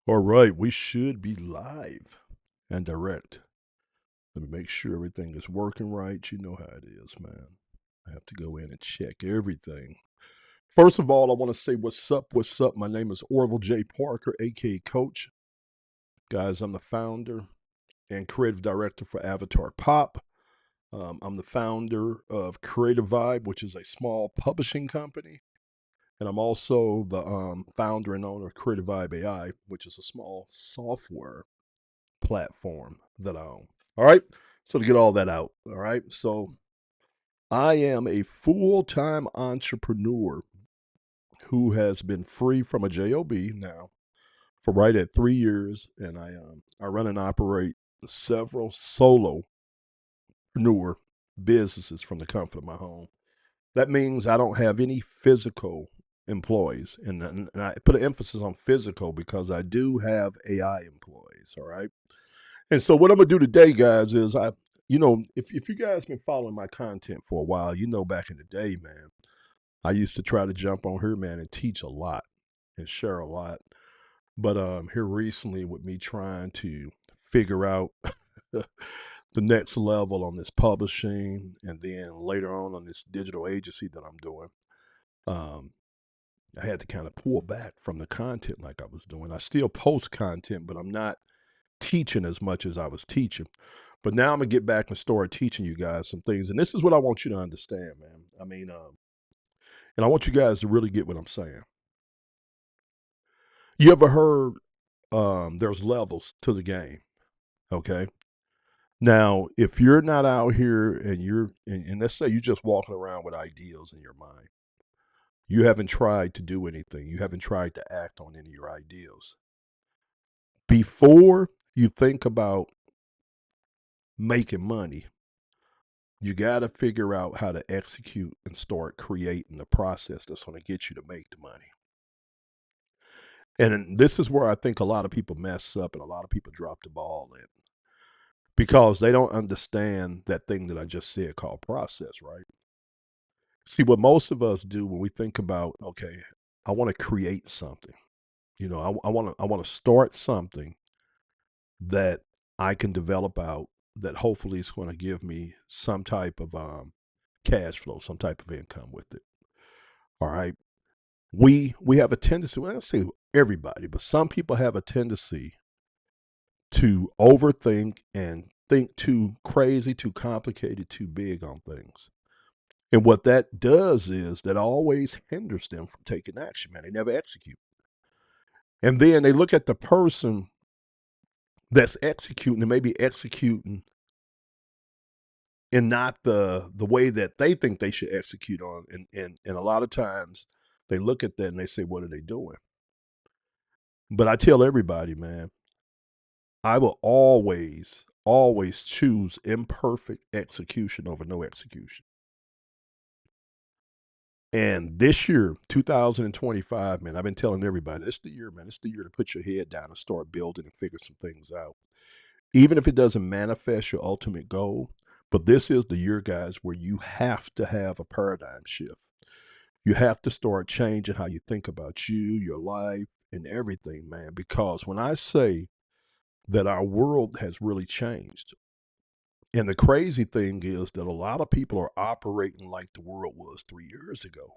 All right, we should be live and direct. Let me make sure everything is working right. You know how it is, man. I have to go in and check everything. First of all, I want to say what's up, what's up. My name is Orville J. Parker, aka Coach. Guys, I'm the founder and creative director for Avatar Pop. I'm the founder of Creative Vibe, which is a small publishing company. And I'm also the founder and owner of Creative Vibe AI, which is a small software platform that I own. All right. So to get all that out, all right. So I am a full time entrepreneur who has been free from a job now for right at 3 years, and I run and operate several solopreneur businesses from the comfort of my home. That means I don't have any physical employees, and I put an emphasis on physical because I do have AI employees. All right. And so what I'm gonna do today, guys, is if you guys been following my content for a while, back in the day, man, I used to try to jump on here, man, and teach a lot and share a lot. But here recently, with me trying to figure out the next level on this publishing, and then later on this digital agency that I'm doing, um, I had to kind of pull back from the content like I was doing. I still post content, but I'm not teaching as much as I was teaching. But now I'm gonna get back and start teaching you guys some things. And this is what I want you to understand, man. And I want you guys to really get what I'm saying. You ever heard there's levels to the game? Okay. Now, if you're not out here and and let's say you're just walking around with ideas in your mind, you haven't tried to do anything, you haven't tried to act on any of your ideas. Before you think about making money, you got to figure out how to execute and start creating the process that's going to get you to make the money. And this is where I think a lot of people mess up and a lot of people drop the ball in because they don't understand that thing that I just said called process, right? See, what most of us do when we think about, okay, I want to create something, I want to start something that I can develop out that hopefully is going to give me some type of cash flow, some type of income with it. All right. We have a tendency, well, I don't say everybody, but some people have a tendency to overthink and think too crazy, too complicated, too big on things. And what that does is that always hinders them from taking action, man. They never execute. And then they look at the person that's executing and maybe executing in not the way that they think they should execute on. And a lot of times they look at that and they say, what are they doing? But I tell everybody, man, I will always, always choose imperfect execution over no execution. And this year, 2025, man, I've been telling everybody, it's the year, man. It's the year to put your head down and start building and figure some things out. Even if it doesn't manifest your ultimate goal, but this is the year, guys, where you have to have a paradigm shift. You have to start changing how you think about you, your life, and everything, man. Because when I say that our world has really changed, and the crazy thing is that a lot of people are operating like the world was 3 years ago,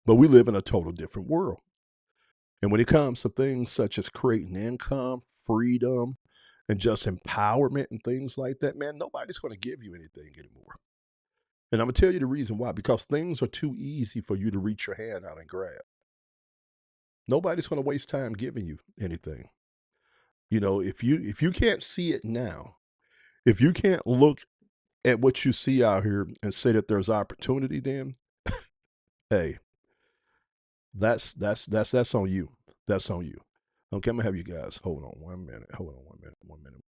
but we live in a total different world. And when it comes to things such as creating income, freedom, and just empowerment and things like that, man, nobody's going to give you anything anymore. And I'm going to tell you the reason why, because things are too easy for you to reach your hand out and grab. Nobody's going to waste time giving you anything. If you can't see it now, if you can't look at what you see out here and say that there's opportunity, then hey, that's on you. That's on you. Okay, I'm gonna have you guys hold on 1 minute. Hold on 1 minute. 1 minute.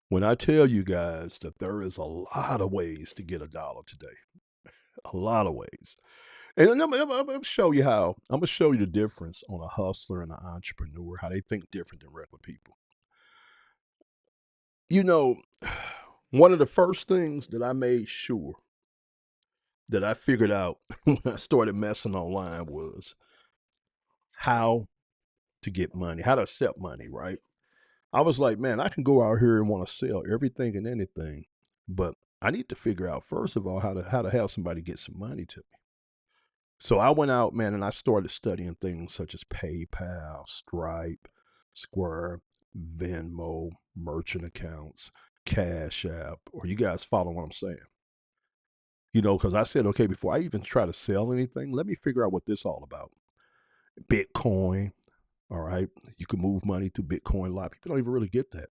When I tell you guys that there is a lot of ways to get a dollar today, A lot of ways. And I'm gonna show you how. I'm gonna show you the difference on a hustler and an entrepreneur, how they think different than regular people. You know, one of the first things that I made sure that I figured out when I started messing online was how to get money, how to accept money, right? I was like, man, I can go out here and want to sell everything and anything, but I need to figure out first of all how to have somebody get some money to me. So I went out, man, and I started studying things such as PayPal, Stripe, Square, Venmo, merchant accounts, Cash App. Or you guys follow what I'm saying? Because I said, okay, before I even try to sell anything, let me figure out what this all about. Bitcoin, all right? You can move money through Bitcoin. A lot of people don't even really get that.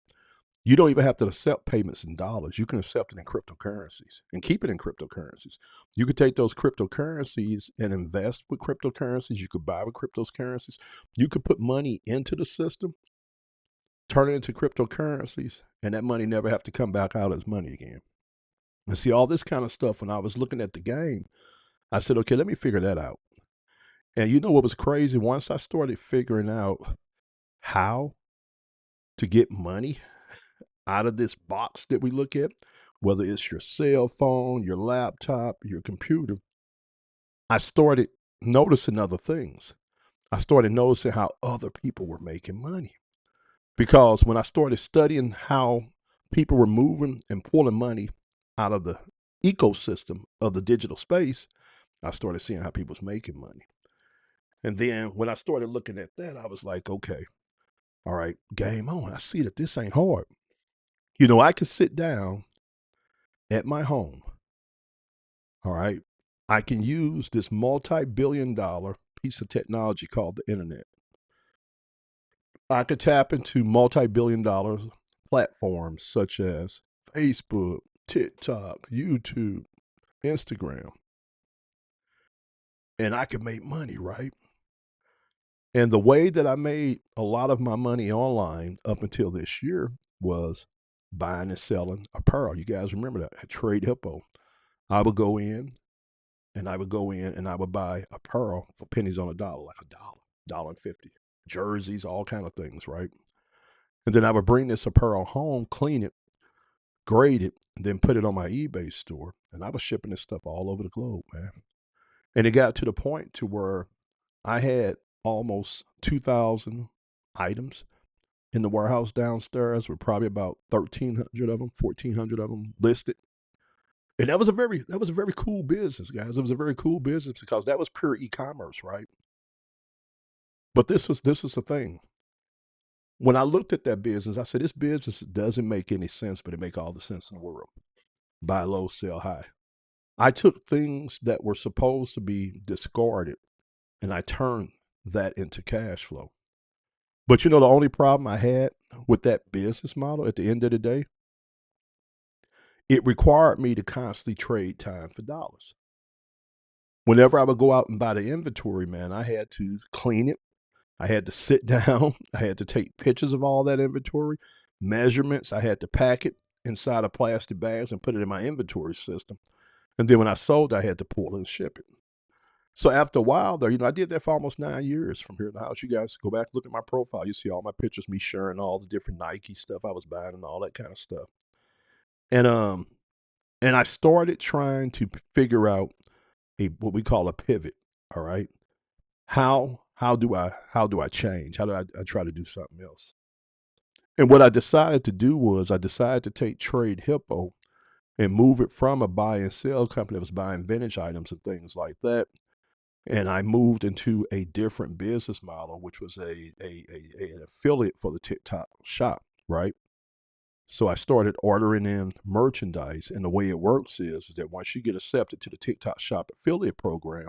You don't even have to accept payments in dollars. You can accept it in cryptocurrencies and keep it in cryptocurrencies. You could take those cryptocurrencies and invest with cryptocurrencies. You could buy with cryptocurrencies. You could put money into the system, turn it into cryptocurrencies, and that money never have to come back out as money again. And see, all this kind of stuff, when I was looking at the game, I said, okay, let me figure that out. And you know what was crazy? Once I started figuring out how to get money out of this box that we look at, whether it's your cell phone, your laptop, your computer, I started noticing other things. I started noticing how other people were making money. Because when I started studying how people were moving and pulling money out of the ecosystem of the digital space, I started seeing how people was making money. And then when I started looking at that, I was like, okay, all right, game on. I see that this ain't hard. I could sit down at my home. All right. I can use this multi-billion-dollar piece of technology called the internet. I could tap into multi-billion-dollar platforms such as Facebook, TikTok, YouTube, Instagram, and I could make money, right? And the way that I made a lot of my money online up until this year was buying and selling apparel. You guys remember that at Trade Hippo. I would go in and I would buy apparel for pennies on a dollar, like dollar and 50. Jerseys, all kind of things, right? And then I would bring this apparel home, clean it, grade it, and then put it on my eBay store. And I was shipping this stuff all over the globe, man. And it got to the point to where I had almost 2,000 items in the warehouse downstairs, with probably about 1,300 of them, 1,400 of them listed. And that was a very cool business, guys. It was a very cool business because that was pure e-commerce, right? But this is the thing. When I looked at that business, I said, this business doesn't make any sense, but it make all the sense in the world. Buy low, sell high. I took things that were supposed to be discarded and I turned that into cash flow. But the only problem I had with that business model at the end of the day, it required me to constantly trade time for dollars. Whenever I would go out and buy the inventory, man, I had to clean it. I had to sit down. I had to take pictures of all that inventory, measurements. I had to pack it inside of plastic bags and put it in my inventory system. And then when I sold, I had to pull it and ship it. So after a while there, I did that for almost 9 years from here in the house. You guys go back, look at my profile. You see all my pictures, me sharing all the different Nike stuff I was buying and all that kind of stuff. And and I started trying to figure out what we call a pivot. All right. How do I change? How do I try to do something else? And what I decided to do was I decided to take Trade Hippo and move it from a buy and sell company that was buying vintage items and things like that. And I moved into a different business model, which was an affiliate for the TikTok shop, right? So I started ordering in merchandise. And the way it works is that once you get accepted to the TikTok shop affiliate program,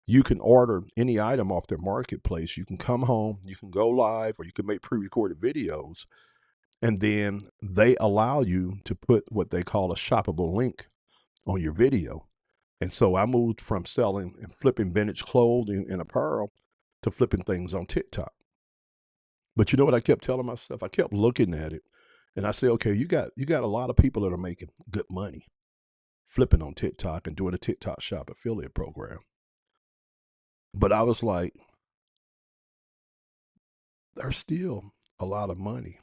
you can order any item off their marketplace. You can come home, you can go live, or you can make pre-recorded videos. And then they allow you to put what they call a shoppable link on your video. And so I moved from selling and flipping vintage clothing and apparel to flipping things on TikTok. But you know what I kept telling myself? I kept looking at it and I said, okay, you got a lot of people that are making good money. flipping on TikTok and doing a TikTok shop affiliate program. But I was like, there's still a lot of money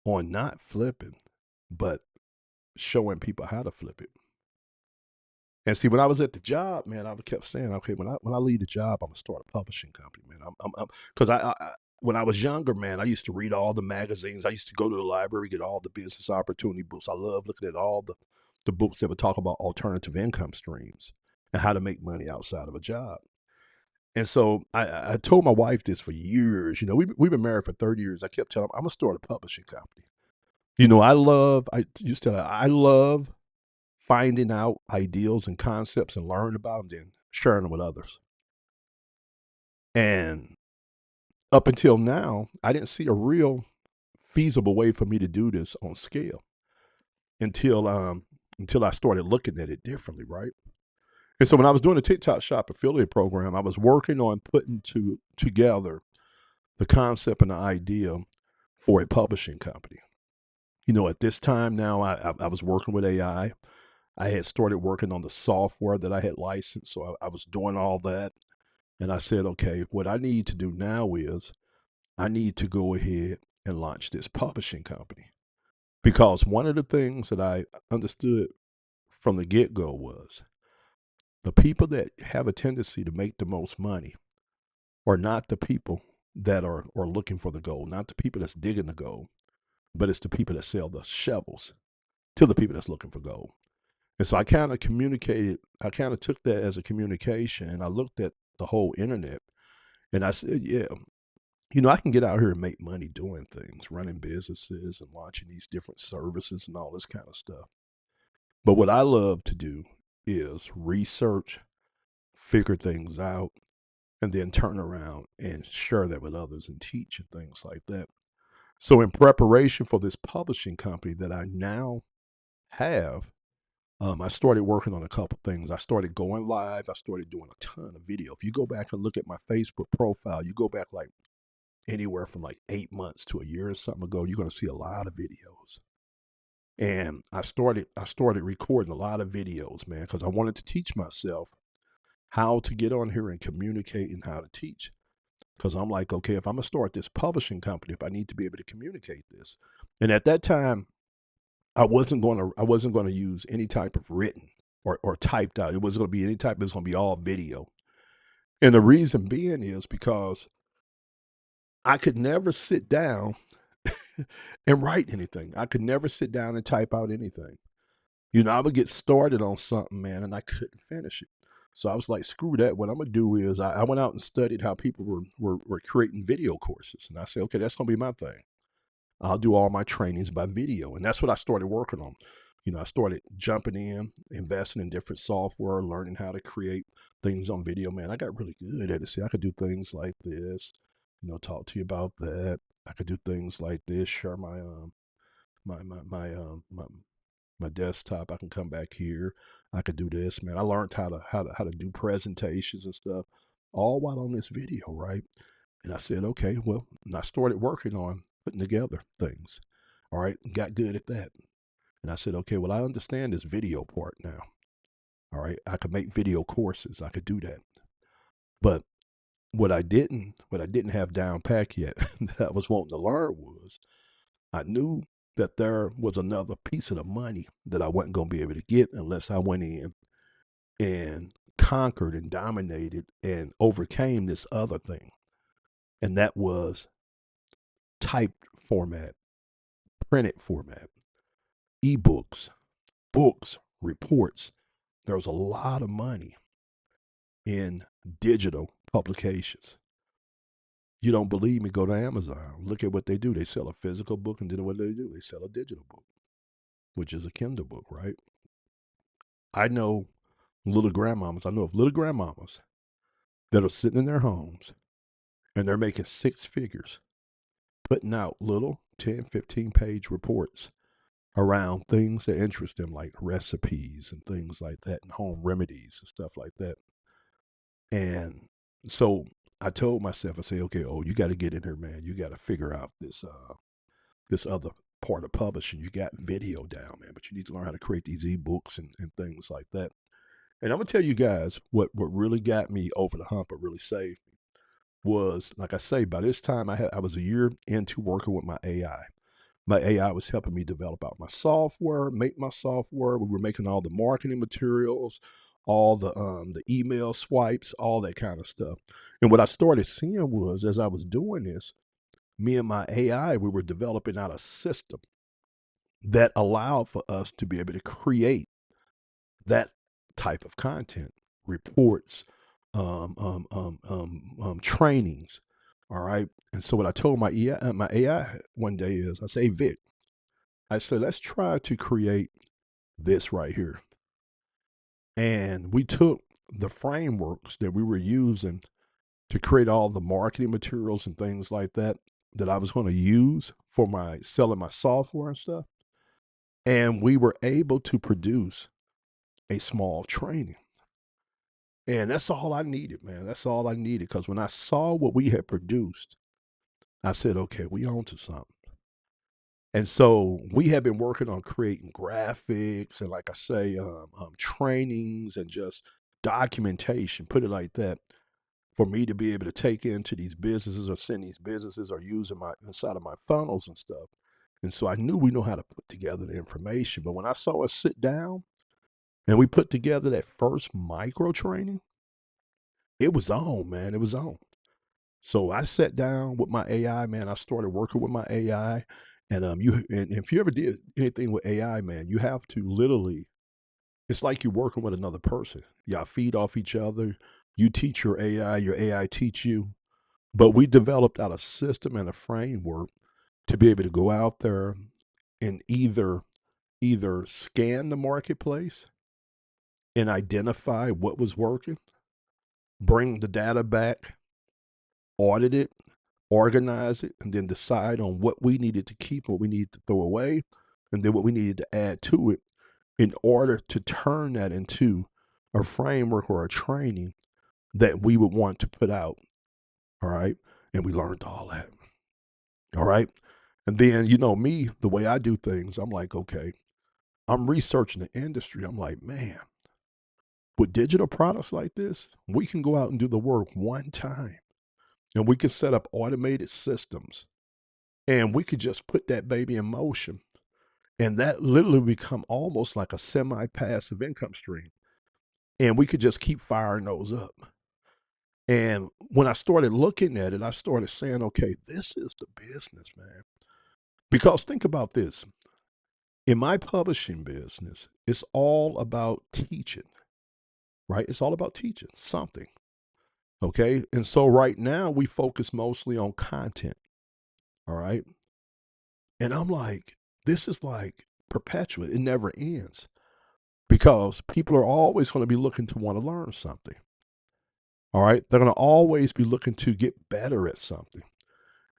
on not flipping, but showing people how to flip it. And see, when I was at the job, man, I kept saying, okay, when I leave the job, I'm gonna start a publishing company, man. Because when I was younger, man, I used to read all the magazines. I used to go to the library, get all the business opportunity books. I love looking at all the books that would talk about alternative income streams and how to make money outside of a job. And so I told my wife this for years. You know, we've been married for 30 years. I kept telling her, I'm gonna start a publishing company. You know, I used to tell her, I love finding out ideals and concepts and learning about them, then sharing them with others. And up until now, I didn't see a real feasible way for me to do this on scale until I started looking at it differently, right? And so when I was doing the TikTok Shop affiliate program, I was working on putting together the concept and the idea for a publishing company. You know, at this time now, I was working with AI. I had started working on the software that I had licensed, so I was doing all that. And I said, okay, what I need to do now is I need to go ahead and launch this publishing company. Because one of the things that I understood from the get go was the people that have a tendency to make the most money are not the people that are looking for the gold, not the people that's digging the gold, but it's the people that sell the shovels to the people that's looking for gold. And so I kind of took that as a communication, and I looked at the whole internet and I said, yeah, you know, I can get out here and make money doing things, running businesses and launching these different services and all this kind of stuff. But what I love to do is research, figure things out, and then turn around and share that with others and teach and things like that. So, in preparation for this publishing company that I now have, I started working on a couple things. I started going live. I started doing a ton of video. If you go back and look at my Facebook profile, you go back like anywhere from like 8 months to a year or something ago, you're going to see a lot of videos. And I started recording a lot of videos, man, because I wanted to teach myself how to get on here and communicate and how to teach. Because I'm like, okay, if I'm gonna start this publishing company, if I need to be able to communicate this. And at that time, I wasn't gonna use any type of written or typed out. It wasn't gonna be any type, it was gonna be all video. And the reason being is because I could never sit down and write anything. I could never sit down and type out anything. You know, I would get started on something, man, and I couldn't finish it. So I was like, screw that. What I'm gonna do is I went out and studied how people were creating video courses. And I said, okay, that's gonna be my thing. I'll do all my trainings by video. And that's what I started working on. You know, I started jumping in, investing in different software, learning how to create things on video. Man, I got really good at it. See, I could do things like this, you know, talk to you about that. I could do things like this, share my desktop. I can come back here. I could do this, man. I learned how to do presentations and stuff, all while on this video, right? And I said, okay, well, and I started working on putting together things. All right, got good at that. And I said, okay, well, I understand this video part now. All right, I could make video courses. I could do that. But what I didn't have down pack yet that I was wanting to learn was I knew that there was another piece of the money that I wasn't going to be able to get unless I went in and conquered and dominated and overcame this other thing. And that was typed format, printed format, ebooks, books, reports. There was a lot of money in digital publications. You don't believe me? Go to Amazon. Look at what they do. They sell a physical book, and then what do? They sell a digital book, which is a Kindle book, right? I know little grandmamas. I know of little grandmamas that are sitting in their homes and they're making six figures, putting out little 10, 15 page reports around things that interest them, like recipes and things like that, and home remedies and stuff like that. And so I told myself, I say, okay, oh, you got to get in here, man. You got to figure out this other part of publishing. You got video down, man, but you need to learn how to create these ebooks and things like that. And I'm gonna tell you guys what really got me over the hump or really saved me was, like I say, by this time I was a year into working with my AI. My AI was helping me develop out my software, make my software. We were making all the marketing materials, all the email swipes, all that kind of stuff. And what I started seeing was, as I was doing this, me and my AI, we were developing out a system that allowed for us to be able to create that type of content, reports, trainings. All right. And so what I told my AI one day is, I say, "Hey, Vic," I said, "let's try to create this right here." And we took the frameworks that we were using to create all the marketing materials and things like that that I was going to use for my selling my software and stuff. And we were able to produce a small training. And that's all I needed, man. That's all I needed. Because when I saw what we had produced, I said, okay, we on to something. And so we have been working on creating graphics and, like I say, trainings and just documentation, put it like that, for me to be able to take into these businesses or send these businesses or using my inside of my funnels and stuff. And so I knew we know how to put together the information. But when I saw us sit down and we put together that first micro training, it was on, man. It was on. So I sat down with my AI, man. I started working with my AI. And and if you ever did anything with AI, man, you have to literally, it's like you're working with another person. Y'all feed off each other. You teach your AI teach you. But we developed out a system and a framework to be able to go out there and either scan the marketplace and identify what was working, bring the data back, audit it, organize it, and then decide on what we needed to keep, what we needed to throw away, and then what we needed to add to it in order to turn that into a framework or a training that we would want to put out. All right. And we learned all that. All right. And then, you know, me, the way I do things, I'm like, okay, I'm researching the industry. I'm like, man, with digital products like this, we can go out and do the work one time and we can set up automated systems and we could just put that baby in motion. And that literally become almost like a semi-passive income stream. And we could just keep firing those up. And when I started looking at it, I started saying, okay, this is the business, man. Because think about this. In my publishing business, it's all about teaching, right? It's all about teaching something. Okay. And so right now we focus mostly on content. All right. And I'm like, this is like perpetual. It never ends because people are always going to be looking to want to learn something. All right. They're going to always be looking to get better at something.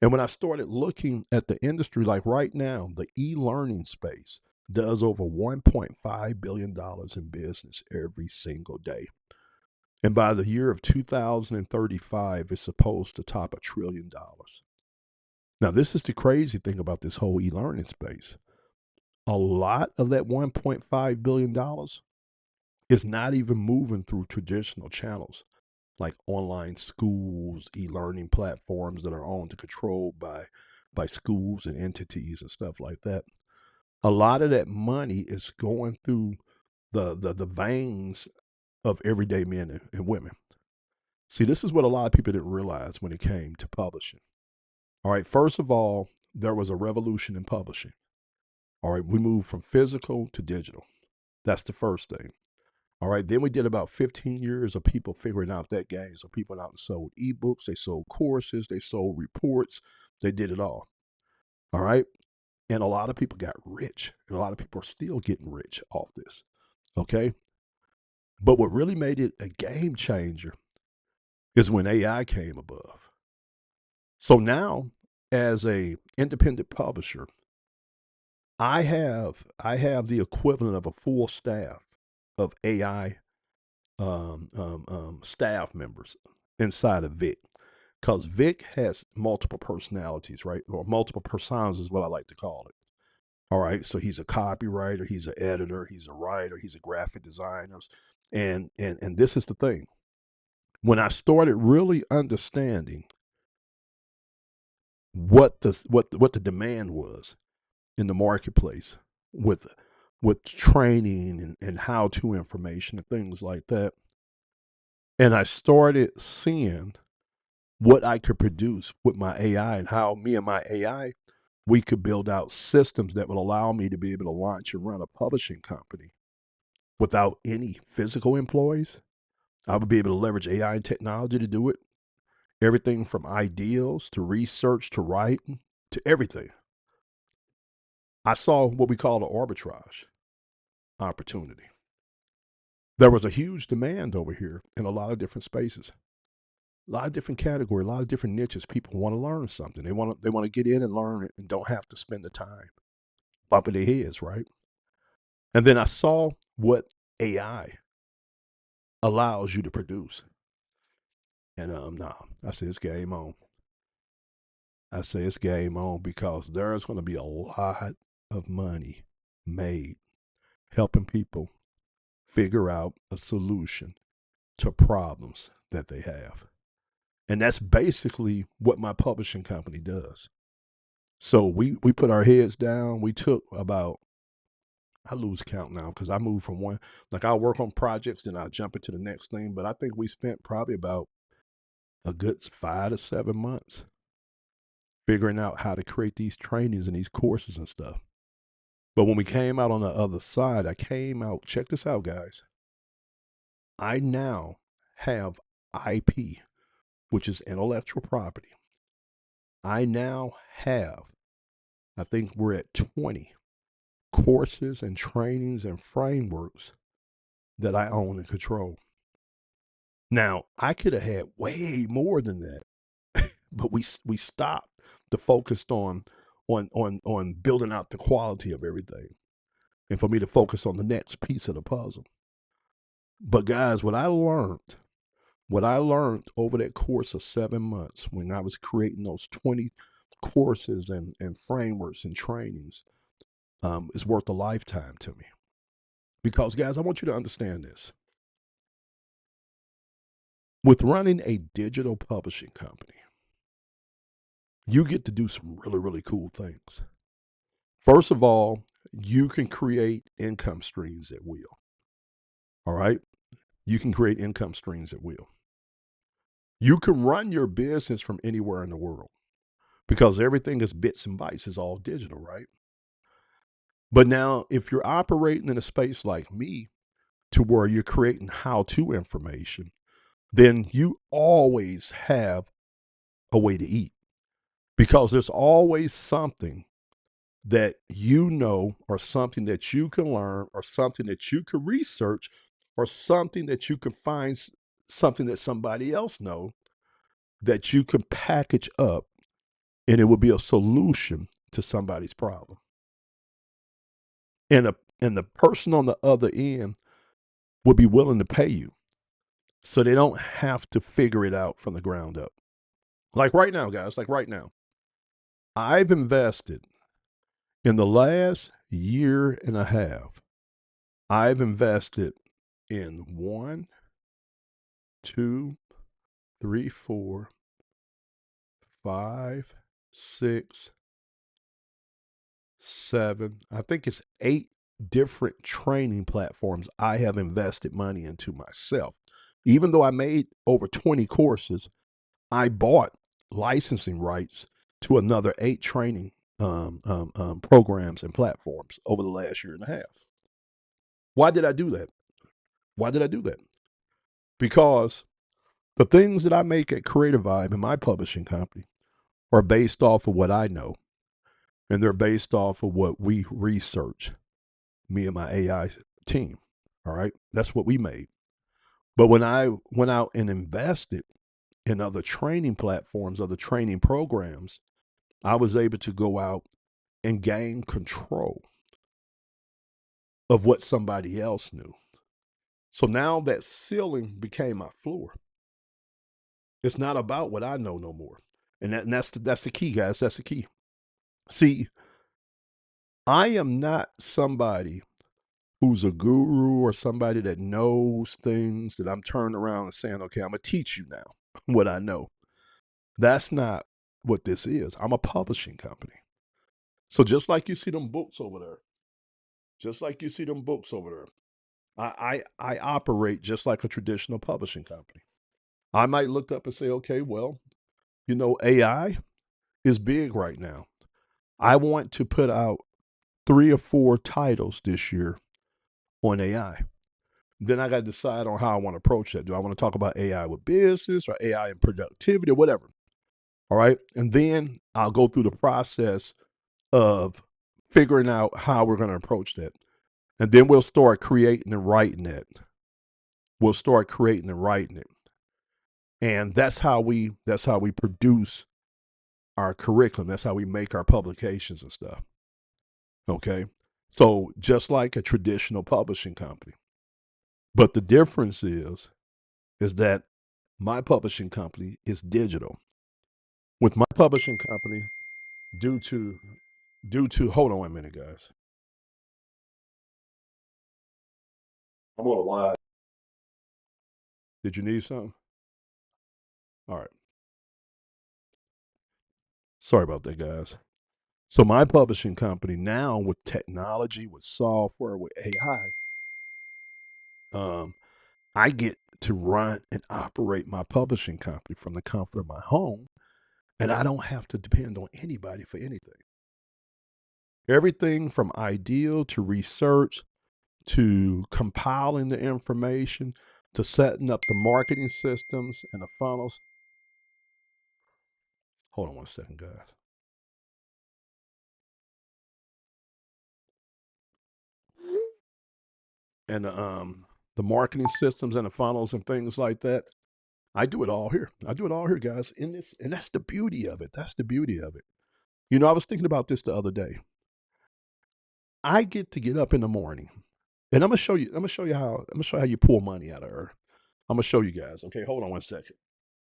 And when I started looking at the industry, like right now, the e-learning space does over $1.5 billion in business every single day. And by the year of 2035, it's supposed to top $1 trillion. Now, this is the crazy thing about this whole e-learning space. A lot of that $1.5 billion is not even moving through traditional channels like online schools, e-learning platforms that are owned and controlled by schools and entities and stuff like that. A lot of that money is going through the veins of everyday men and women. See, this is what a lot of people didn't realize when it came to publishing. All right, first of all, there was a revolution in publishing. All right, we moved from physical to digital. That's the first thing. All right, then we did about 15 years of people figuring out that game. So people went out and sold ebooks, they sold courses, they sold reports, they did it all. All right. And a lot of people got rich, and a lot of people are still getting rich off this. Okay. But what really made it a game changer is when AI came above. So now, as a independent publisher, I have the equivalent of a full staff of AI staff members inside of Vic, because Vic has multiple personalities, right? Or multiple personas is what I like to call it. All right. So he's a copywriter, he's an editor, he's a writer, he's a graphic designer. And this is the thing. When I started really understanding what the demand was in the marketplace with training and how to information and things like that, and I started seeing what I could produce with my AI and how me and my AI we could build out systems that would allow me to be able to launch and run a publishing company without any physical employees. I would be able to leverage AI and technology to do it. Everything from ideals to research to writing to everything. I saw what we call the arbitrage opportunity. There was a huge demand over here in a lot of different spaces, a lot of different categories, a lot of different niches. People want to learn something. They want to get in and learn it and don't have to spend the time bumping their heads, right? And then I saw what AI allows you to produce. And no, I said it's game on. I say it's game on because there's going to be a lot of money made helping people figure out a solution to problems that they have. And that's basically what my publishing company does. So we put our heads down. We took about, I lose count now because I moved from one, like I'll work on projects, then I'll jump into the next thing. But I think we spent probably about a good 5 to 7 months figuring out how to create these trainings and these courses and stuff. But when we came out on the other side, I came out, check this out, guys. I now have IP, which is intellectual property. I now have, I think we're at 20 courses and trainings and frameworks that I own and control. Now, I could have had way more than that, but we stopped to focus on building out the quality of everything and for me to focus on the next piece of the puzzle. But guys, what I learned over that course of 7 months when I was creating those 20 courses and frameworks and trainings is worth a lifetime to me. Because, guys, I want you to understand this. With running a digital publishing company, you get to do some really, really cool things. First of all, you can create income streams at will. All right? You can create income streams at will. You can run your business from anywhere in the world because everything is bits and bytes, is all digital, right? But now, if you're operating in a space like me to where you're creating how to information, then you always have a way to eat because there's always something that you know, or something that you can learn, or something that you can research, or something that you can find, something that somebody else know that you can package up and it will be a solution to somebody's problem. And the person on the other end will be willing to pay you so they don't have to figure it out from the ground up. Like right now, guys, like right now, I've invested in the last year and a half, I've invested in one, two, three, four, five, six, seven, I think it's 8 different training platforms I have invested money into myself. Even though I made over 20 courses, I bought licensing rights to another 8 training programs and platforms over the last year and a half. Why did I do that? Why did I do that? Because the things that I make at Creative Vibe in my publishing company are based off of what I know, and they're based off of what we research, me and my AI team. All right. That's what we made. But when I went out and invested in other training platforms, other training programs, I was able to go out and gain control of what somebody else knew. So now that ceiling became my floor. It's not about what I know no more. And that's the key, guys. That's the key. See, I am not somebody who's a guru or somebody that knows things that I'm turning around and saying, okay, I'm going to teach you now what I know. That's not what this is. I'm a publishing company. So just like you see them books over there, just like you see them books over there, I operate just like a traditional publishing company. I might look up and say, okay, well, AI is big right now. I want to put out 3 or 4 titles this year on AI. Then I got to decide on how I want to approach that. Do I want to talk about AI with business or AI and productivity or whatever? All right. And then I'll go through the process of figuring out how we're going to approach that. And then we'll start creating and writing it. We'll start creating and writing it. And that's how we produce our curriculum. That's how we make our publications and stuff. Okay. So just like a traditional publishing company. But the difference is that my publishing company is digital. With my publishing company, due to hold on a minute, guys. I'm on a live. Did you need something? All right. Sorry about that, guys. So my publishing company now with technology, with software, with AI, I get to run and operate my publishing company from the comfort of my home, and I don't have to depend on anybody for anything. Everything from ideal to research to compiling the information to setting up the marketing systems and the funnels. Hold on one second, guys. And the marketing systems and the funnels and things like that. I do it all here. I do it all here, guys. In this, and that's the beauty of it. That's the beauty of it. I was thinking about this the other day. I get up in the morning, and I'm gonna show you. I'm gonna show you how you pull money out of her. I'm gonna show you guys. Okay, hold on one second.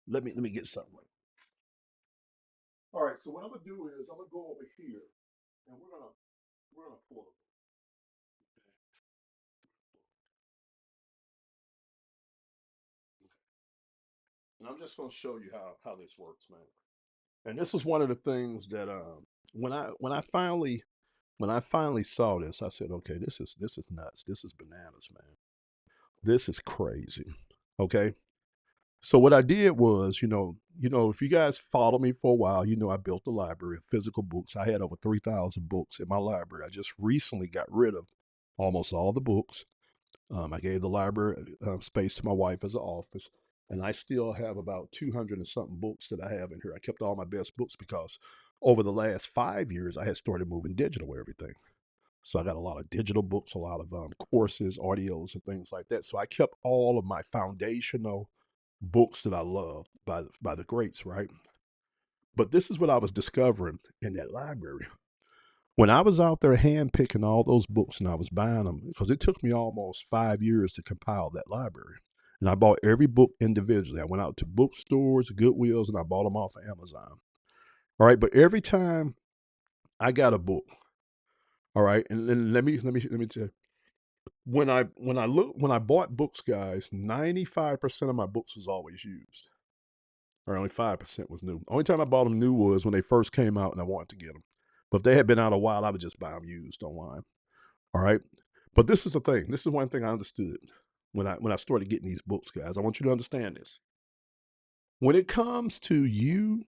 Let me get something right. All right. So what I'm gonna do is I'm gonna go over here, and we're gonna pull it. And I'm just gonna show you how this works, man. And this is one of the things that when I finally saw this, I said, okay, this is nuts. This is bananas, man. This is crazy. Okay. So what I did was, if you guys follow me for a while, I built a library of physical books. I had over 3,000 books in my library. I just recently got rid of almost all the books. I gave the library space to my wife as an office, and I still have about 200 and something books that I have in here. I kept all my best books because over the last 5 years, I had started moving digital with everything. So I got a lot of digital books, a lot of courses, audios, and things like that. So I kept all of my foundational books that I love by the greats, right? But this is what I was discovering in that library. When I was out there hand picking all those books and I was buying them, because it took me almost 5 years to compile that library. And I bought every book individually. I went out to bookstores, Goodwills, and I bought them off of Amazon. All right. But every time I got a book, all right, and then let me tell you, when I bought books, guys, 95% of my books was always used. Or only 5% was new. Only time I bought them new was when they first came out and I wanted to get them. But if they had been out a while, I would just buy them used online. All right. But this is the thing. This is one thing I understood when I started getting these books, guys. I want you to understand this. When it comes to you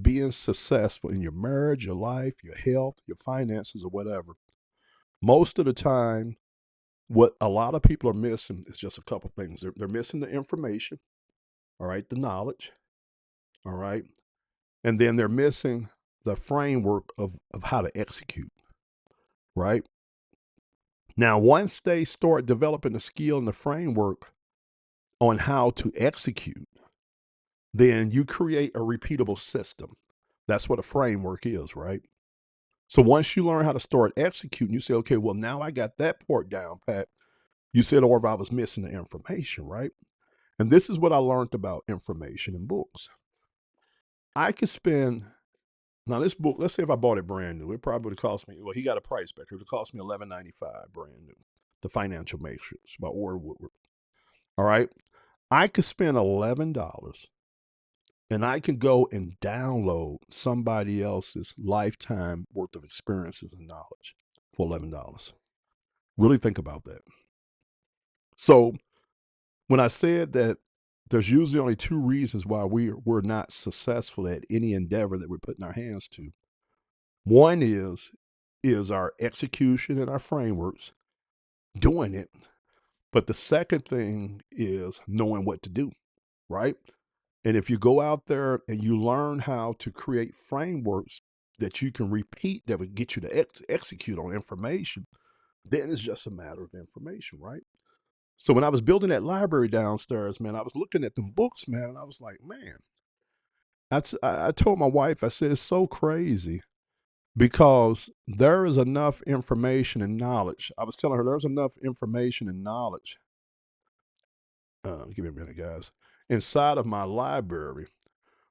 being successful in your marriage, your life, your health, your finances, or whatever, most of the time, what a lot of people are missing is just a couple things. They're missing the information, all right, the knowledge, all right, and then they're missing the framework of how to execute, right? Now, once they start developing the skill and the framework on how to execute, then you create a repeatable system. That's what a framework is, right? So once you learn how to start executing, you say, okay, well, now I got that part down, Pat. You said, or if I was missing the information, right? And this is what I learned about information in books. I could spend Now this book, let's say if I bought it brand new, it probably would have cost me. Well, he got a price back. It would have cost me $11.95 brand new. The Financial Matrix by Orr Woodward. All right, I could spend $11 and I can go and download somebody else's lifetime worth of experiences and knowledge for $11. Really think about that. So when I said that there's usually only two reasons why we're not successful at any endeavor that we're putting our hands to. One is our execution and our frameworks, doing it. But the second thing is knowing what to do, right? And if you go out there and you learn how to create frameworks that you can repeat that would get you to execute on information, then it's just a matter of information, right? So when I was building that library downstairs, man, I was looking at them books, man, and I was like, man, I told my wife, I said, it's so crazy because there is enough information and knowledge. I was telling her there's enough information and knowledge. Give me a minute, guys. Inside of my library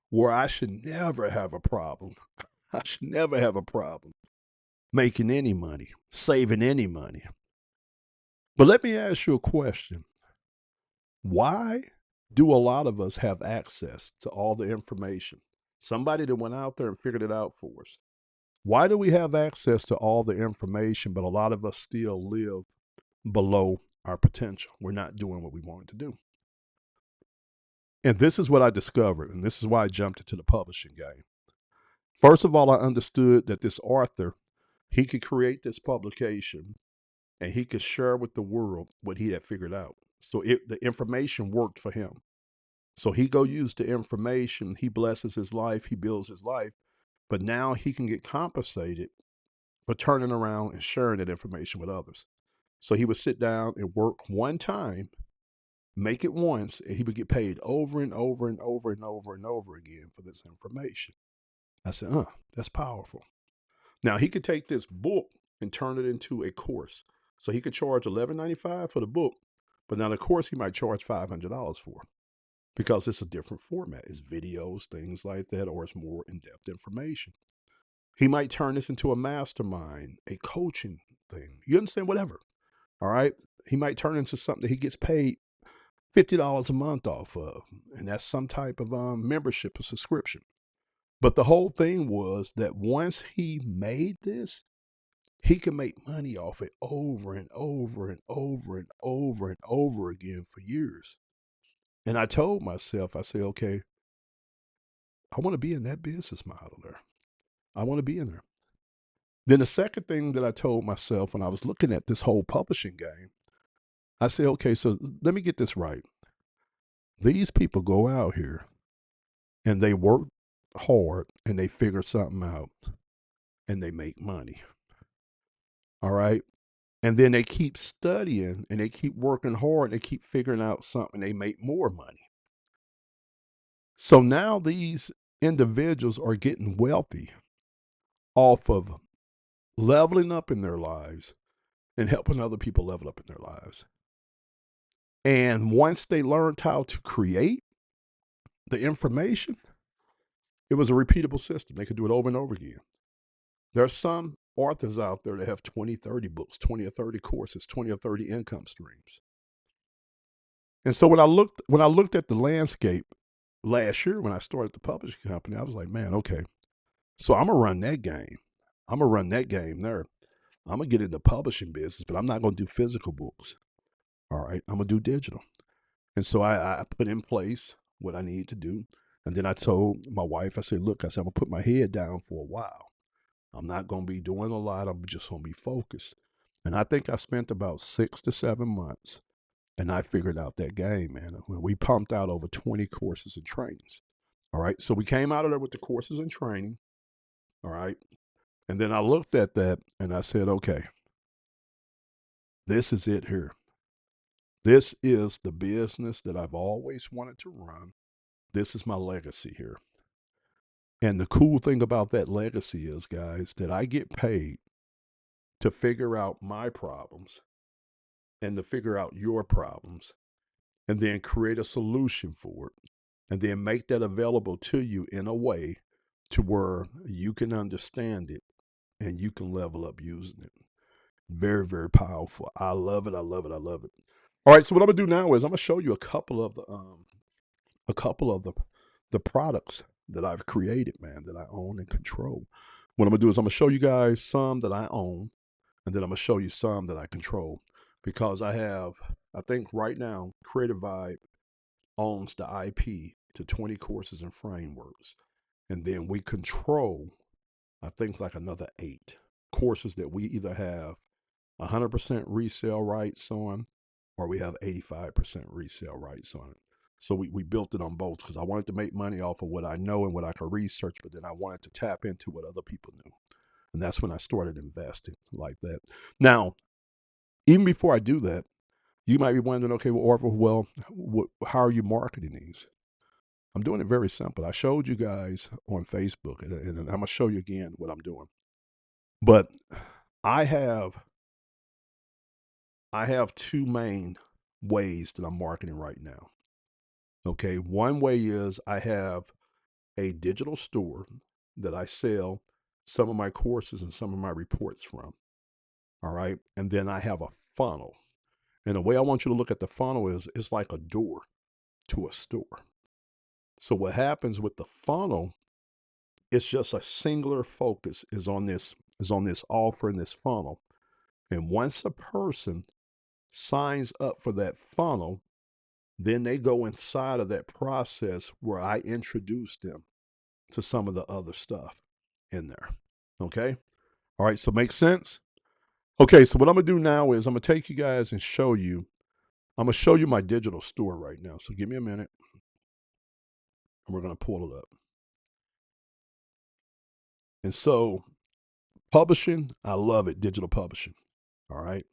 where I should never have a problem. I should never have a problem making any money, saving any money. But let me ask you a question. Why do a lot of us have access to all the information? Somebody that went out there and figured it out for us. Why do we have access to all the information, but a lot of us still live below our potential? We're not doing what we wanted to do. And this is what I discovered, and this is why I jumped into the publishing game. First of all, I understood that this author, he could create this publication and he could share with the world what he had figured out. So the information worked for him. So he go use the information, he blesses his life, he builds his life, but now he can get compensated for turning around and sharing that information with others. So he would sit down and work one time, make it once, and he would get paid over and over and over and over and over again for this information. I said, that's powerful. Now he could take this book and turn it into a course. So he could charge $11.95 for the book, but now the course he might charge $500 for because it's a different format. It's videos, things like that, or it's more in-depth information. He might turn this into a mastermind, a coaching thing. You understand? Whatever. All right. He might turn into something that he gets paid $50 a month off of, and that's some type of membership or subscription. But the whole thing was that once he made this, he can make money off it over and over and over and over and over again for years. And I told myself, I said, okay, I want to be in that business model there. I want to be in there. Then the second thing that I told myself when I was looking at this whole publishing game, I said, okay, so let me get this right. These people go out here and they work hard and they figure something out and they make money. All right. And then they keep studying and they keep working hard and they keep figuring out something. They make more money. So now these individuals are getting wealthy off of leveling up in their lives and helping other people level up in their lives. And once they learned how to create the information, it was a repeatable system. They could do it over and over again. There are some authors out there that have 20, 30 books, 20 or 30 courses, 20 or 30 income streams. And so when I looked at the landscape last year when I started the publishing company, I was like, man, okay, so I'm gonna run that game. I'm gonna run that game there. I'm gonna get into the publishing business, but I'm not gonna do physical books. All right, I'm gonna do digital. And so I put in place what I need to do. And then I told my wife, I said, look, I said, I'm gonna put my head down for a while. I'm not gonna be doing a lot. I'm just gonna be focused. And I think I spent about 6 to 7 months and I figured out that game, man. We pumped out over 20 courses and trainings. All right. So we came out of there with the courses and training. All right. And then I looked at that and I said, okay, this is it here. This is the business that I've always wanted to run. This is my legacy here. And the cool thing about that legacy is, guys, that I get paid to figure out my problems and to figure out your problems and then create a solution for it and then make that available to you in a way to where you can understand it and you can level up using it. Very, very powerful. I love it. I love it. I love it. All right. So what I'm gonna do now is I'm gonna show you a couple of the products that I've created, man, that I own and control. What I'm gonna do is I'm gonna show you guys some that I own, and then I'm gonna show you some that I control because I think right now, Creative Vibe owns the IP to 20 courses and frameworks, and then we control, I think, like another 8 courses that we either have 100% resale rights on, or we have 85% resale rights on it. So we built it on both because I wanted to make money off of what I know and what I could research, but then I wanted to tap into what other people knew. And that's when I started investing like that. Now, even before I do that, you might be wondering, okay, well, Orville, how are you marketing these? I'm doing it very simple. I showed you guys on Facebook, and I'm going to show you again what I'm doing. But I have 2 main ways that I'm marketing right now. Okay, one way is I have a digital store that I sell some of my courses and some of my reports from. All right, and then I have a funnel. And the way I want you to look at the funnel is it's like a door to a store. So what happens with the funnel, it's just a singular focus is on this offer in this funnel. And once a person signs up for that funnel, then they go inside of that process where I introduce them to some of the other stuff in there. Okay. All right. So makes sense. Okay. So what I'm going to do now is I'm going to take you guys and I'm going to show you my digital store right now. So give me a minute and we're going to pull it up. And so publishing, I love it. Digital publishing. All right.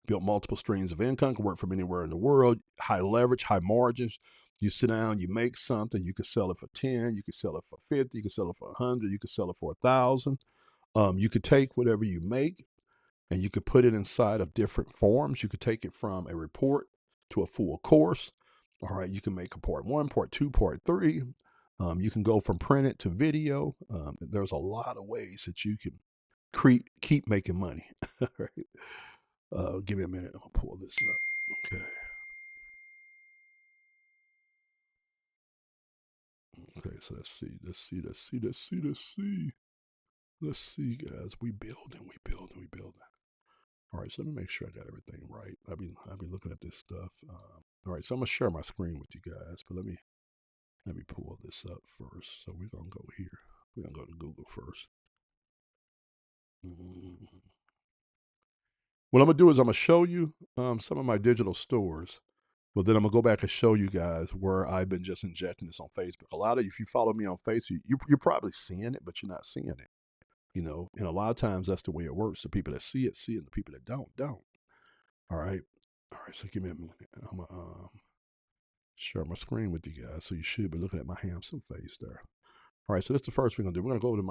Built multiple streams of income, can work from anywhere in the world, high leverage, high margins. You sit down, you make something, you can sell it for 10, you can sell it for 50, you can sell it for 100, you can sell it for 1,000. You could take whatever you make and you could put it inside of different forms. You could take it from a report to a full course. All right, you can make a part 1, part 2, part 3. You can go from printed to video. There's a lot of ways that you can keep making money. Right? Give me a minute. I'm gonna pull this up. Okay. Okay. So let's see. Let's see, guys. We building. All right. So let me make sure I got everything right. I've been looking at this stuff. All right. So I'm gonna share my screen with you guys, but let me pull this up first. So we're gonna go here. We're gonna go to Google first. Mhm. What I'm gonna do is I'm gonna show you some of my digital stores. But then I'm gonna go back and show you guys where I've been just injecting this on Facebook. A lot of you, if you follow me on Facebook, you're probably seeing it, but you're not seeing it. And a lot of times that's the way it works. The people that see it, and the people that don't. All right, all right. So give me a minute. I'm gonna share my screen with you guys, so you should be looking at my handsome face there. All right, so that's the first we're gonna do. We're gonna go to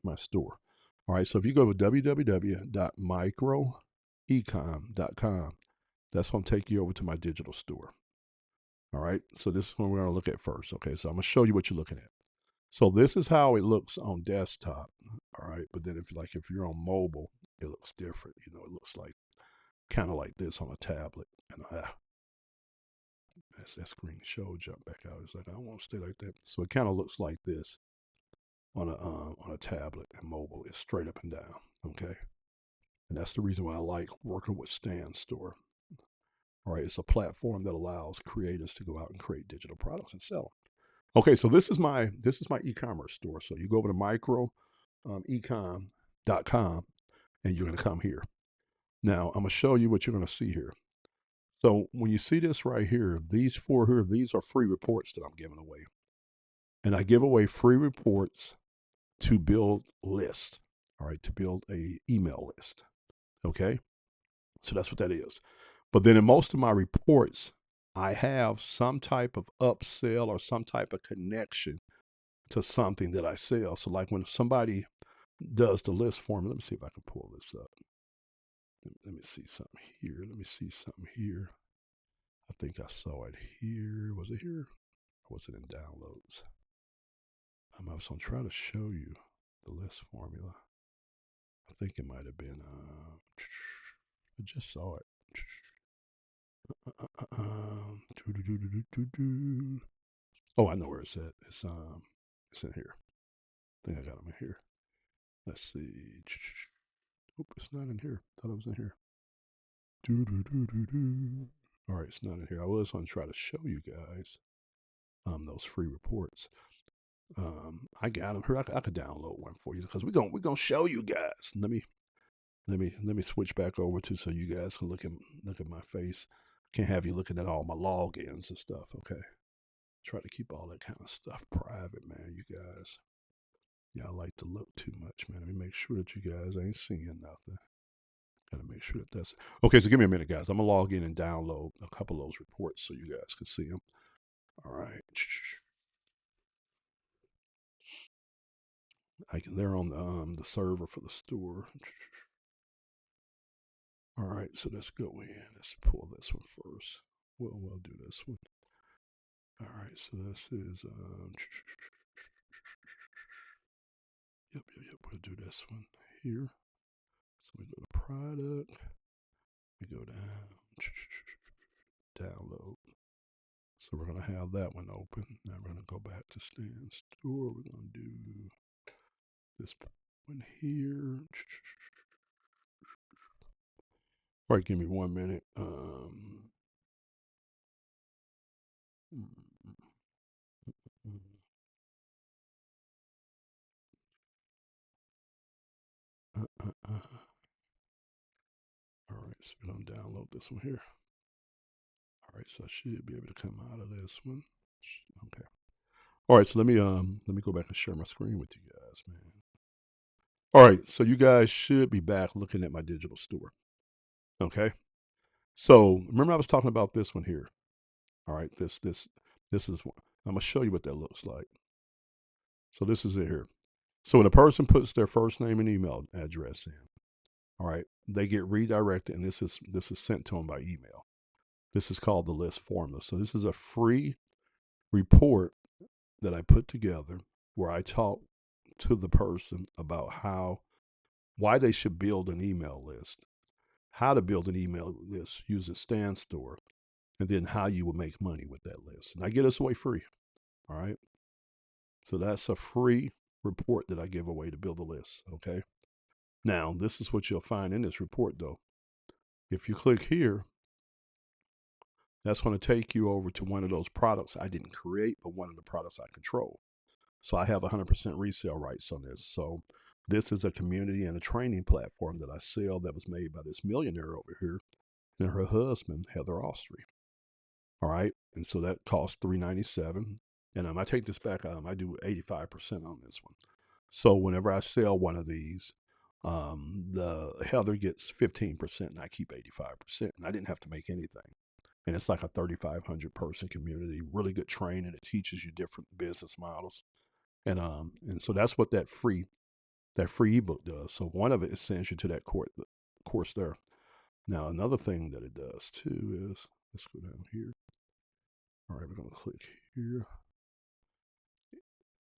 my store. All right, so if you go to www.microecom.com, that's gonna take you over to my digital store. All right, so this is what we're going to look at first. Okay, so I'm going to show you what you're looking at. So this is how it looks on desktop. All right, but then if you're on mobile, it looks different. It looks like kind of like this on a tablet. And that screen show jump back out. It's like I don't want to stay like that. So it kind of looks like this on a tablet and mobile. It's straight up and down. Okay, and that's the reason why I like working with Stan Store. All right, it's a platform that allows creators to go out and create digital products and sell them. Okay, so this is my e-commerce store. So you go over to microecom.com and you're going to come here. Now I'm going to show you what you're going to see here. So when you see this right here, these 4 here, these are free reports that I'm giving away. And I give away free reports to build lists. All right, to build a email list. Okay, so that's what that is. But then in most of my reports, I have some type of upsell or some type of connection to something that I sell. So like when somebody does the list for me, let me see if I can pull this up. Let me see something here. I think I saw it here. Was it here? Or was it in downloads? I was going to try to show you the list formula. I think it might have been, I just saw it. Oh, I know where it's at. It's in here. I think I got them in here. Let's see. Oh, it's not in here. Thought it was in here. All right, it's not in here. I was going to try to show you guys those free reports. I got them here. I could download one for you because we're gonna show you guys. Let me switch back over to so you guys can look at my face. Can't have you looking at all my logins and stuff. Okay. Try to keep all that kind of stuff private, man. You guys, y'all like to look too much, man. Let me make sure that you guys ain't seeing nothing. Gotta make sure that that's okay. So give me a minute, guys. I'm gonna log in and download a couple of those reports so you guys can see them. All right. They're on the server for the store. All right, so let's go in. Let's pull this one first. We'll do this one. All right, so this is yep. We'll do this one here. So we go to product. We go down. Download. So we're gonna have that one open. Now we're gonna go back to Stan Store. We're gonna do this one here. All right, give me 1 minute. All right, so we're gonna download this one here. All right, so I should be able to come out of this one. Okay. All right, so let me go back and share my screen with you guys, man. All right, so you guys should be back looking at my digital store. Okay. So remember I was talking about this one here. All right, this is one. I'm gonna show you what that looks like. So this is it here. So when a person puts their first name and email address in, all right, they get redirected, and this is sent to them by email. This is called the list formula. So this is a free report that I put together where I talk to the person about why they should build an email list, how to build an email list using Stan Store, and then how you will make money with that list. And I get this away free. All right. So that's a free report that I give away to build a list. Okay. Now, this is what you'll find in this report, though. If you click here, that's going to take you over to one of those products I didn't create, but one of the products I control. So I have 100% resale rights on this. So this is a community and a training platform that I sell that was made by this millionaire over here and her husband, Heather Ostry. All right. And so that costs $397. And I take this back. I do 85% on this one. So whenever I sell one of these, the Heather gets 15% and I keep 85%. And I didn't have to make anything. And it's like a 3,500 person community, really good training. It teaches you different business models. And so that's what that free ebook does. So one of it sends you to that course there. Now another thing that it does too is, let's go down here. All right, we're going to click here.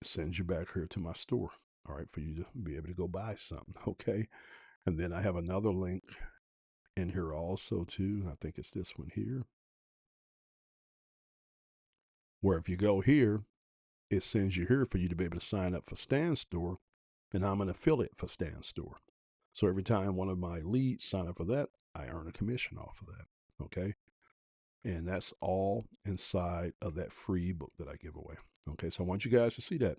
It sends you back here to my store. All right, for you to be able to go buy something. Okay. And then I have another link in here also too. I think it's this one here, where if you go here, it sends you here for you to be able to sign up for Stan Store. And I'm an affiliate for Stan Store. So every time one of my leads sign up for that, I earn a commission off of that. Okay. And that's all inside of that free ebook that I give away. Okay. So I want you guys to see that.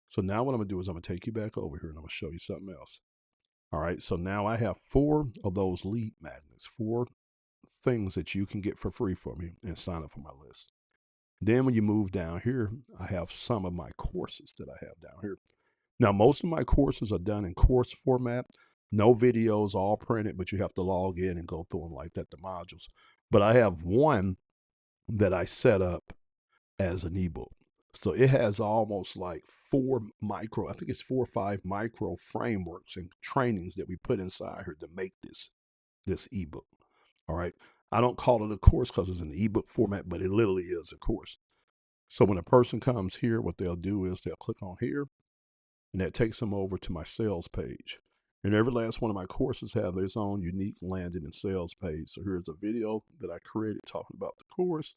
So now what I'm going to do is I'm going to take you back over here and I'm going to show you something else. All right. So now I have 4 of those lead magnets, 4 things that you can get for free for me and sign up for my list. Then when you move down here, I have some of my courses that I have down here. Now, most of my courses are done in course format, no videos, all printed, but you have to log in and go through them like that, the modules. But I have one that I set up as an ebook. So it has almost like 4 I think it's 4 or 5 micro frameworks and trainings that we put inside here to make this ebook. All right. I don't call it a course because it's an ebook format, but it literally is a course. So when a person comes here, what they'll do is they'll click on here, and that takes them over to my sales page. And every last one of my courses have its own unique landing and sales page. So here's a video that I created talking about the course.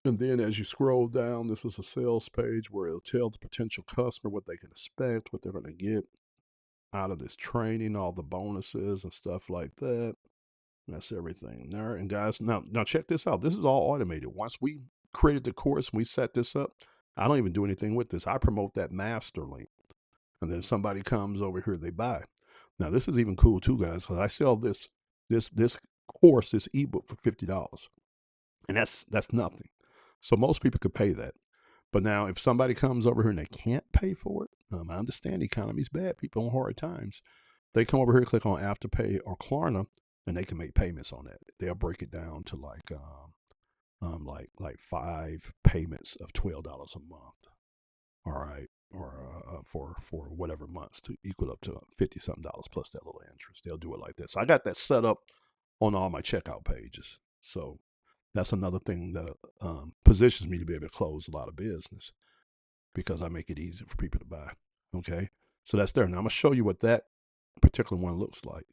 And then as you scroll down, this is a sales page where it'll tell the potential customer what they can expect, what they're going to get out of this training, all the bonuses and stuff like that. That's everything there. And guys, now check this out. This is all automated. Once we created the course and we set this up, I don't even do anything with this. I promote that master link. And then somebody comes over here, they buy. Now this is even cool too, guys, because I sell this course, this ebook for $50. And that's nothing. So most people could pay that. But now if somebody comes over here and they can't pay for it, I understand the economy's bad, people on hard times. They come over here, click on Afterpay or Klarna, and they can make payments on that. They'll break it down to like 5 payments of $12 a month. All right, or for whatever months to equal up to $50-something plus that little interest. They'll do it like that. So I got that set up on all my checkout pages. So that's another thing that positions me to be able to close a lot of business because I make it easy for people to buy. Okay, so that's there. Now I'm gonna show you what that particular one looks like.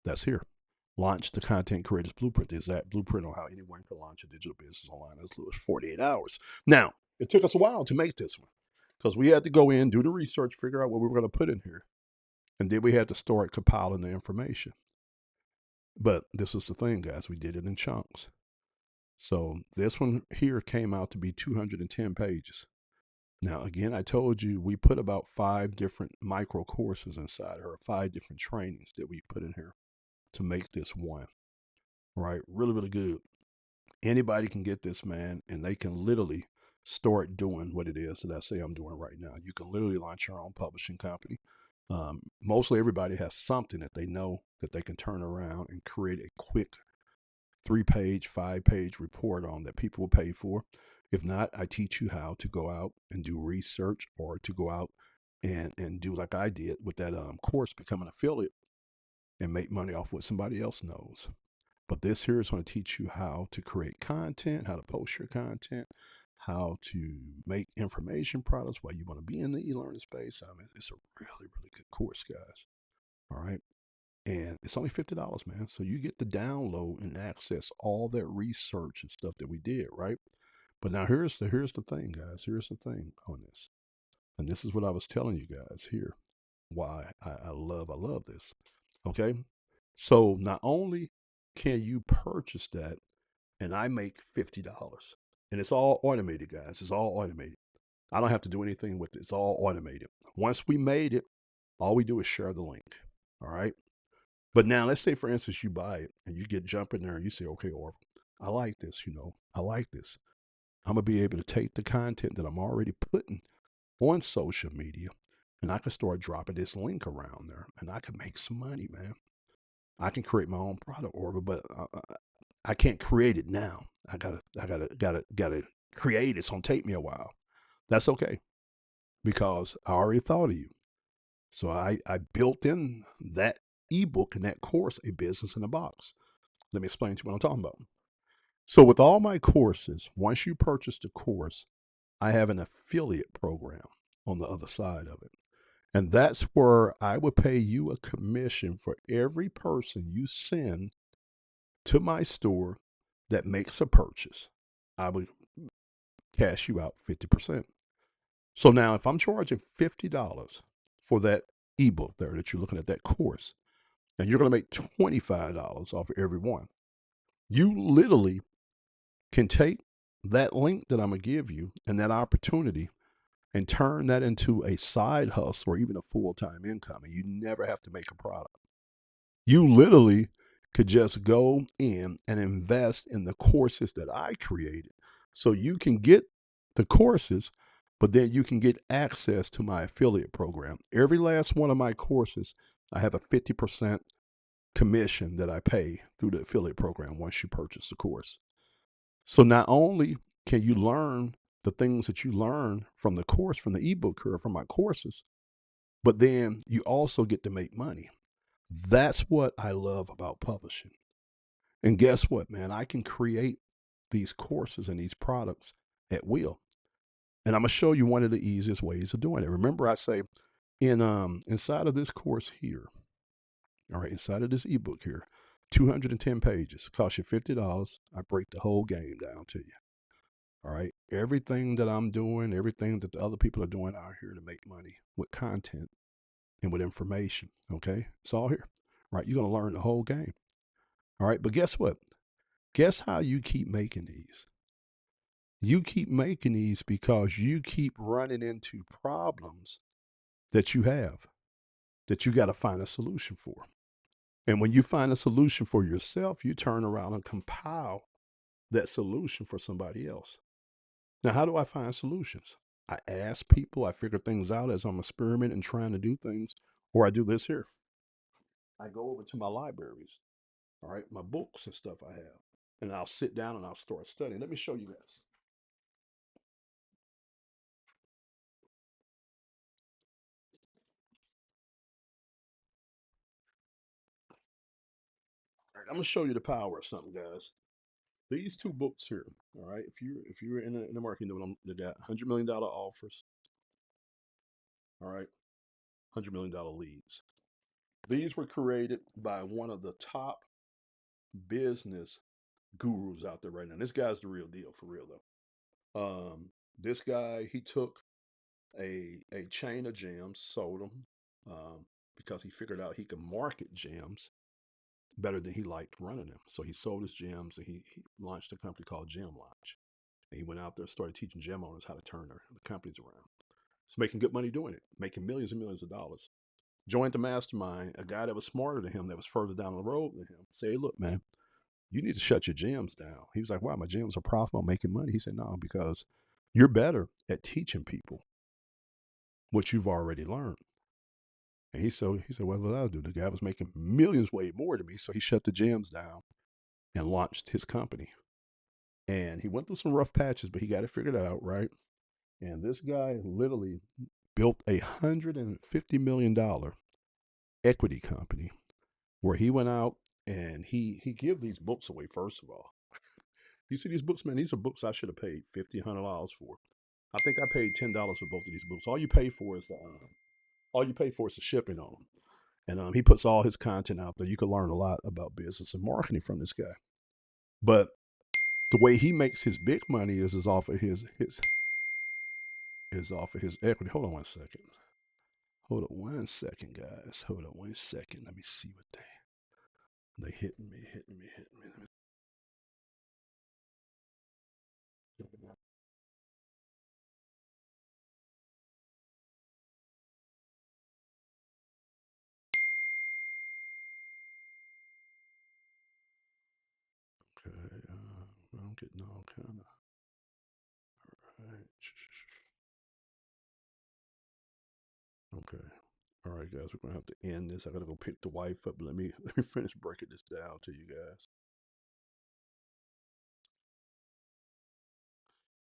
That's here. Launch the Content Creators Blueprint. There's that blueprint on how anyone can launch a digital business online in as little as 48 hours. Now, it took us a while to make this one because we had to go in, do the research, figure out what we were going to put in here. And then we had to start compiling the information. But this is the thing, guys. We did it in chunks. So this one here came out to be 210 pages. Now, again, I told you we put about 5 different micro courses inside her, 5 different trainings that we put in here to make this one. Right? Really, really good. Anybody can get this, man, and they can literally start doing what it is that I say I'm doing right now. You can literally launch your own publishing company. Mostly everybody has something that they know that they can turn around and create a quick 3-page, 5-page report on that people will pay for. If not, I teach you how to go out and do research or to go out and do like I did with that course, become an affiliate and make money off what somebody else knows. But this here is going to teach you how to create content, how to post your content, how to make information products while you want to be in the e-learning space. I mean, it's a really, really good course, guys. All right. And it's only $50, man. So you get to download and access all that research and stuff that we did, right? But now here's the thing, guys. Here's the thing on this. And this is what I was telling you guys here. Why I love this. Okay. So not only can you purchase that and I make $50, and it's all automated, guys. It's all automated. I don't have to do anything with it. It's all automated. Once we made it, all we do is share the link. All right. But now let's say, for instance, you buy it and you get jump in there and you say, okay, Orville, I like this, I like this. I'm going to be able to take the content that I'm already putting on social media and I can start dropping this link around there and I can make some money, man. I can create my own product, Orville, but I can't create it now. I gotta create it. It's gonna take me a while. That's okay because I already thought of you. So I built in that ebook and that course, A Business in a Box. Let me explain to you what I'm talking about. So with all my courses, once you purchase the course, I have an affiliate program on the other side of it. And that's where I would pay you a commission for every person you send to my store that makes a purchase. I would cash you out 50%. So now if I'm charging $50 for that ebook there that you're looking at, that course, and you're going to make $25 off of every one, you literally can take that link that I'm going to give you and that opportunity and turn that into a side hustle or even a full-time income. And you never have to make a product. You literally could just go in and invest in the courses that I created. So you can get the courses, but then you can get access to my affiliate program. Every last one of my courses, I have a 50% commission that I pay through the affiliate program once you purchase the course. So not only can you learn the things that you learn from the course, from the ebook curve, from my courses, but then you also get to make money. That's what I love about publishing. And guess what, man? I can create these courses and these products at will. And I'm gonna show you one of the easiest ways of doing it. Remember, I say in inside of this course here, all right, inside of this ebook here, 210 pages, cost you $50. I break the whole game down to you. All right. Everything that I'm doing, everything that the other people are doing out here to make money with content and with information. Okay. It's all here. Right. You're going to learn the whole game. All right. But guess what? Guess how you keep making these? You keep making these because you keep running into problems that you have that you got to find a solution for. And when you find a solution for yourself, you turn around and compile that solution for somebody else. Now, how do I find solutions? I ask people, I figure things out as I'm experimenting and trying to do things, or I do this here. I go over to my libraries, all right, my books and stuff I have, and I'll sit down and I'll start studying. Let me show you this. All right, I'm gonna show you the power of something, guys. These two books here, all right, if you're in the marketing, they got $100 million offers, all right, $100 million leads. These were created by one of the top business gurus out there right now. This guy's the real deal, for real though. This guy, he took a chain of gyms, sold them, because he figured out he could market gyms better than he liked running them. So he sold his gyms and he launched a company called Gym Launch. And he went out there and started teaching gym owners how to turn the companies around. He's making good money doing it, making millions and millions of dollars. Joined the mastermind, a guy that was smarter than him, that was further down the road than him. Say, hey, look, man, you need to shut your gyms down. He was like, wow, my gyms are profitable, making money. He said, no, because you're better at teaching people what you've already learned. And he said, what will I do? The guy was making millions, way more than me. So he shut the gyms down and launched his company. And he went through some rough patches, but he got it figured out, right? And this guy literally built $150 million equity company where he went out and he give these books away. First of all, you see these books, man, these are books I should have paid $50, $100 for. I think I paid $10 for both of these books. All you pay for is the shipping on them. And he puts all his content out there. You can learn a lot about business and marketing from this guy. But the way he makes his big money is off of his equity. Hold on one second. Hold on one second, guys. Hold on one second. Let me see what they hitting me. Okay, I'm getting all kind of. All right. Okay. All right, guys, we're gonna have to end this. I gotta go pick the wife up. But let me finish breaking this down to you guys.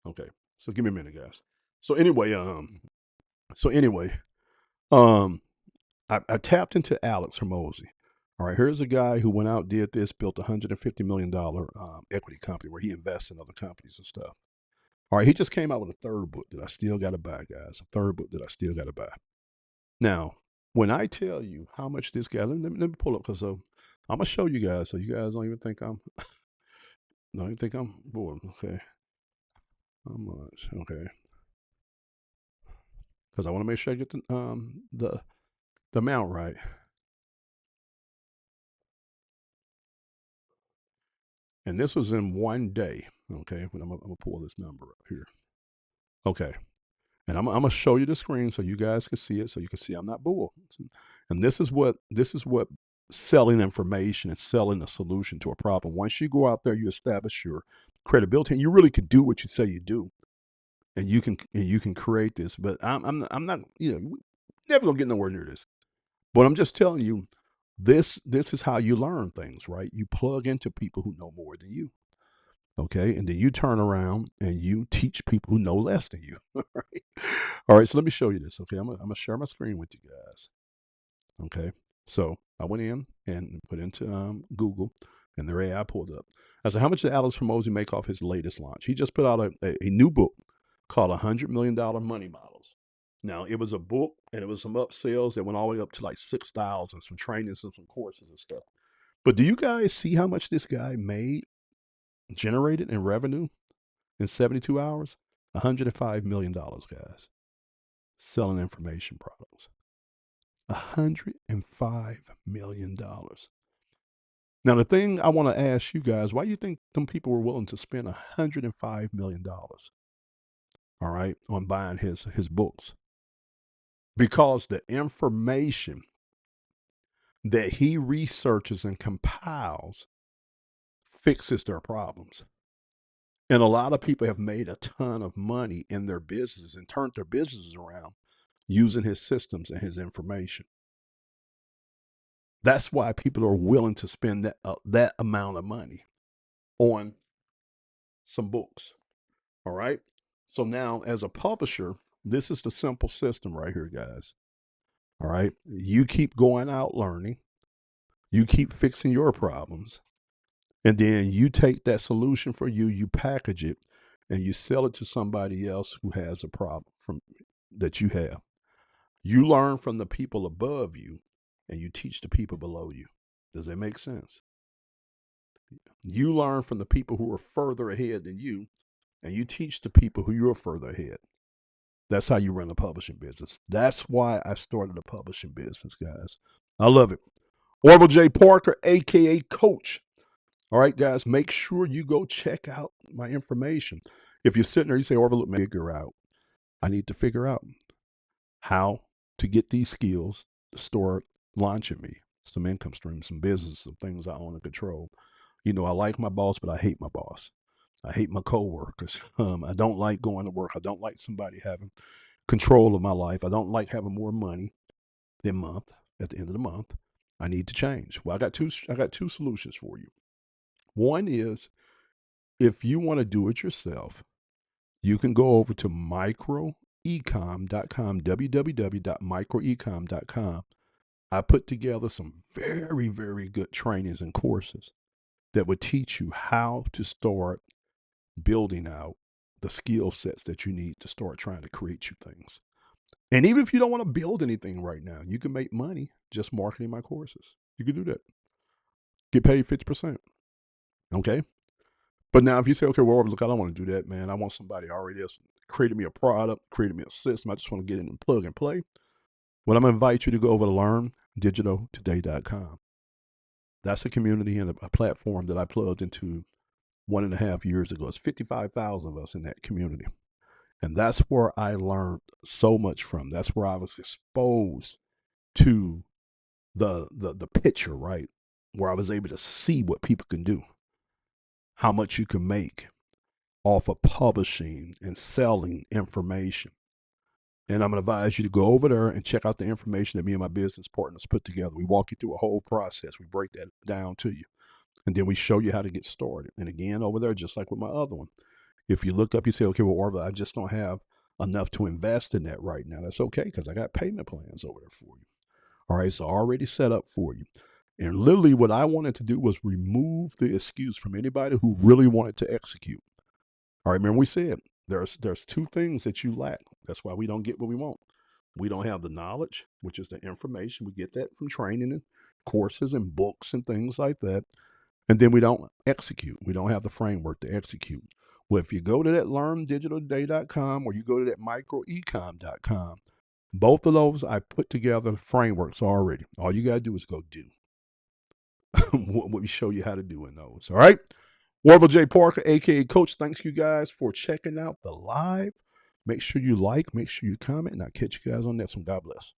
Okay. So give me a minute, guys. So anyway, so anyway, um, I tapped into Alex Hormozi. All right, here's a guy who went out, did this, built $150 million equity company where he invests in other companies and stuff. All right, he just came out with a third book that I still got to buy, guys. A third book that I still got to buy. Now, when I tell you how much this guy, let me pull up because I'm gonna show you guys, so you guys don't even think I'm bored. Okay, how much? Okay, because I want to make sure I get the amount right. And this was in one day. Okay, but I'm gonna pull this number up here. Okay, and I'm gonna show you the screen so you guys can see it, so you can see I'm not bull. And this is what selling information and selling a solution to a problem. Once you go out there, you establish your credibility, and you really can do what you say you do, and you can create this. But I'm not, never gonna get nowhere near this. But I'm just telling you, this is how you learn things, right? You plug into people who know more than you. Okay, and then you turn around and you teach people who know less than you. All right, so let me show you this. Okay, I'm gonna share my screen with you guys. Okay, so I went in and put into Google, and their AI pulled up. I said, how much did Alex Hormozi make off his latest launch? He just put out a new book called $100 Million Money Models. Now, it was a book and it was some upsells that went all the way up to like 6,000, some trainings and some courses and stuff. But do you guys see how much this guy generated in revenue in 72 hours? $105 million, guys, selling information products. $105 million. Now, the thing I want to ask you guys, why do you think them people were willing to spend $105 million, all right, on buying his books? Because the information that he researches and compiles fixes their problems. And a lot of people have made a ton of money in their businesses and turned their businesses around using his systems and his information. That's why people are willing to spend that amount of money on some books. All right. So now, as a publisher, this is the simple system right here, guys. All right. You keep going out learning, you keep fixing your problems, and then you take that solution for you, you package it, and you sell it to somebody else who has a problem that you have. You learn from the people above you, and you teach the people below you. Does that make sense? You learn from the people who are further ahead than you, and you teach the people who you're further ahead. That's how you run a publishing business. That's why I started a publishing business, guys. I love it. Orville J. Parker, a.k.a. Coach. All right, guys, make sure you go check out my information. If you're sitting there, you say, Orville, I need to figure out how to get these skills to start launching me some income streams, some business, some things I own and control. I like my boss, but I hate my boss. I hate my coworkers. I don't like going to work. I don't like somebody having control of my life. I don't like having more money at the end of the month. I need to change. Well, I got two solutions for you. One is, if you want to do it yourself, you can go over to microecom.com, www.microecom.com. I put together some very, very good trainings and courses that would teach you how to start building out the skill sets that you need to start trying to create you things. And even if you don't want to build anything right now, you can make money just marketing my courses. You can do that. Get paid 50%. Okay. But now if you say, okay, well, look, I don't want to do that, man. I want somebody already else created me a product, created me a system. I just want to get in and plug and play. Well, I'm going to invite you to go over to learndigitaltoday.com. That's a community and a platform that I plugged into 1.5 years ago. It's 55,000 of us in that community. And that's where I learned so much from. That's where I was exposed to the picture, right? Where I was able to see what people can do, how much you can make off of publishing and selling information. And I'm going to advise you to go over there and check out the information that me and my business partners put together. We walk you through a whole process. We break that down to you. And then we show you how to get started. And again, over there, just like with my other one, if you look up, you say, okay, well, Orville, I just don't have enough to invest in that right now. That's okay, because I got payment plans over there for you. All right, so already set up for you. And literally what I wanted to do was remove the excuse from anybody who really wanted to execute. All right, remember we said there's two things that you lack. That's why we don't get what we want. We don't have the knowledge, which is the information. We get that from training and courses and books and things like that. And then we don't execute. We don't have the framework to execute. Well, if you go to that learndigitaltoday.com or you go to that microecom.com, both of those I put together frameworks already. All you got to do is go do what we show you how to do in those. All right. Orville J. Parker, a.k.a. Coach. Thanks you guys for checking out the live. Make sure you like, make sure you comment, and I'll catch you guys on next one. God bless.